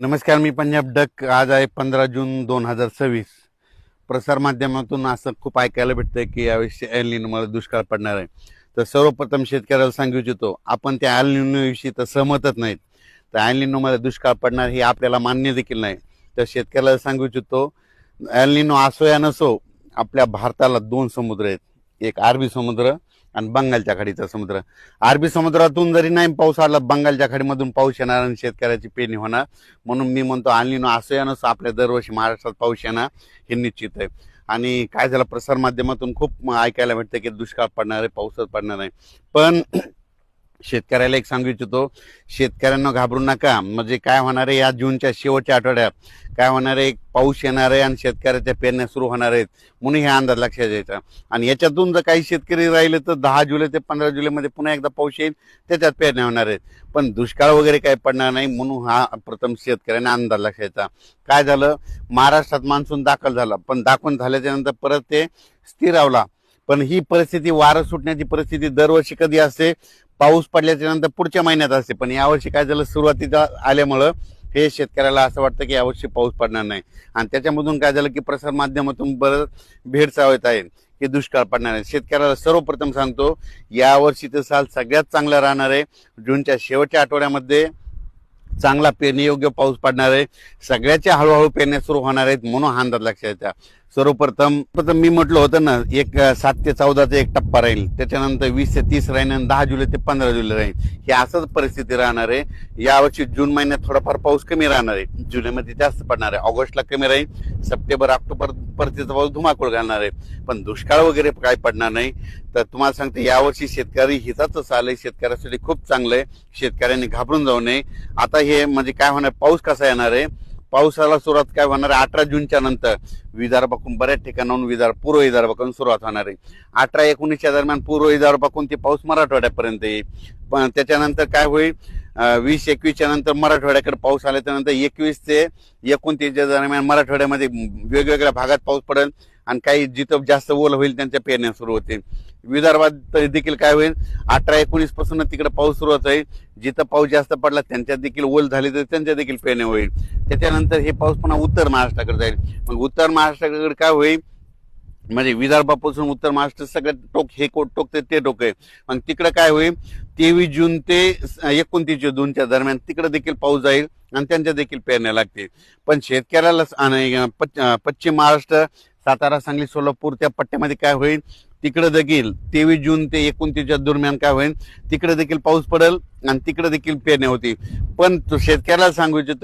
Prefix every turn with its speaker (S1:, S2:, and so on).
S1: नमस्कार, मी पंजाब डक. आज आहे 15 जून 2026. प्रसार माध्यमातून असं खूप ऐकायला भेटतंय की यावेळी एल निनोमुळे दुष्काळ पडणार आहे. तर सर्वप्रथम शेतकऱ्याला सांगू इच्छितो, आपण त्या एल निनोविषयी तर सहमतच नाहीत. तर एल निनोमुळे दुष्काळ पडणार हे आपल्याला मान्य देखील नाही. तर शेतकऱ्याला सांगू इच्छितो, एल निनो असो या नसो, आपल्या भारताला दोन समुद्र आहेत. एक अरबी समुद्र आणि बंगालच्या खाडीचा समुद्र. अरबी समुद्रातून जरी नाही पाऊस आला, बंगालच्या खाडीमधून पाऊस येणार आणि शेतकऱ्याची पेरणी होणार. म्हणून मी म्हणतो, एल निनो असो या नसो, आपल्या दरवर्षी महाराष्ट्रात पाऊस येणार हे निश्चित आहे. आणि काय झालं, प्रसार माध्यमातून खूप ऐकायला भेटतं की दुष्काळ पडणार आहे, पाऊसच पडणार नाही. पण शेतकऱ्याला एक सांगू इच्छितो, शेतकऱ्यांना घाबरू नका. म्हणजे काय होणार आहे, या जूनच्या शेवटच्या आठवड्यात काय होणार आहे, पाऊस येणार आहे आणि शेतकऱ्याच्या पेरण्या सुरू होणार आहेत. म्हणून हे अंदाज लक्षात द्यायचा. आणि याच्यातून जर काही शेतकरी राहिले तर 10 जुलै ते 15 जुलैमध्ये पुन्हा एकदा पाऊस येईल, त्याच्यात पेरण्या होणार आहेत. पण दुष्काळ वगैरे काही पडणार नाही, म्हणून हा प्रथम शेतकऱ्यांना अंदाज लक्षायचा. काय झालं, महाराष्ट्रात मान्सून दाखल झाला, पण दाखल झाल्याच्या नंतर परत ते स्थिरावला. पण ही परिस्थिती, वारं सुटण्याची परिस्थिती दरवर्षी कधी असते, पाऊस पडल्याच्या नंतर पुढच्या महिन्यात असते. पण यावर्षी काय झालं, सुरुवातीला आल्यामुळं हे शेतकऱ्याला असं वाटतं की यावर्षी पाऊस पडणार नाही. आणि त्याच्यामधून काय झालं की प्रसार माध्यमातून बरं भेडसावत आहे की दुष्काळ पडणार आहे. शेतकऱ्याला सर्वप्रथम सांगतो, यावर्षीचं साल सगळ्यात चांगलं राहणार आहे. जूनच्या शेवटच्या आठवड्यामध्ये चांगला पेरणीयोग्य पाऊस पडणार आहे. सगळ्याच्या हळूहळू पेरण्या सुरू होणार आहेत, म्हणून हा अंदाज लक्षात येतात. सर्वप्रथम मी म्हटलं होतं ना, 7 ते 14चा एक टप्पा राहील, त्याच्यानंतर 20 ते 30 राहील आणि 10 जुलै ते 15 जुलै राहील. ही असंच परिस्थिती राहणार आहे. यावर्षी जून महिन्यात थोडाफार पाऊस कमी राहणार आहे, जुलैमध्ये जास्त पडणार आहे, ऑगस्टला कमी राहील, सप्टेंबर ऑक्टोबर परतीचा पाऊस धुमाकूळ घालणार आहे. पण दुष्काळ वगैरे काय पडणार नाही. तर तुम्हाला सांगते, यावर्षी शेतकरी हिताचं साल आहे, शेतकऱ्यासाठी खूप चांगलं आहे. शेतकऱ्यांनी घाबरून जाऊ नये. आता हे म्हणजे काय होणार, पाऊस कसा येणार आहे, पावसाला सुरुवात काय होणार आहे, 18 जूनच्या नंतर विदर्भाकडून बऱ्याच ठिकाणाहून पूर्व विदर्भाकडून सुरुवात होणार आहे. 18-19च्या दरम्यान पूर्व विदर्भाकडून ते पाऊस मराठवाड्यापर्यंत येईल. पण त्याच्यानंतर काय होईल, 20-21च्या नंतर मराठवाड्याकडे पाऊस आल्याच्या नंतर 21 ते 29च्या दरम्यान मराठवाड्यामध्ये वेगवेगळ्या भागात पाऊस पडेल. आणि काही जिथं जास्त ओल होईल त्यांच्या पेरण्या सुरू होतील. विदर्भात देखील काय होईल, 18-19 पासून तिकडे पाऊस सुरुवात होईल. जिथं पाऊस जास्त पडला त्यांच्यात देखील ओल झाली तर त्यांच्या देखील पेरण्या होईल. त्याच्यानंतर हे पाऊस पुन्हा उत्तर महाराष्ट्राकडे जाईल. मग उत्तर महाराष्ट्राकडे काय होईल, म्हणजे विदर्भापासून उत्तर महाराष्ट्र सगळ्यात टोक, हे टोक ते टोक आहे. मग तिकडे काय होईल, 23 जून ते 29 जूनच्या दरम्यान तिकडे देखील पाऊस जाईल आणि त्यांच्या देखील पेरण्या लागतील. पण शेतकऱ्याला पश्चिम महाराष्ट्र, सातारा, सांगली, सोलापूर त्या पट्ट्यामध्ये काय होईल, तिकडे देखील 23 जून ते 29च्या दरम्यान काय होईल, तिकडे देखील पाऊस पडेल आणि तिकडे देखील पेरण्या होतील. पण शेतकऱ्याला सांगू इच्छितो,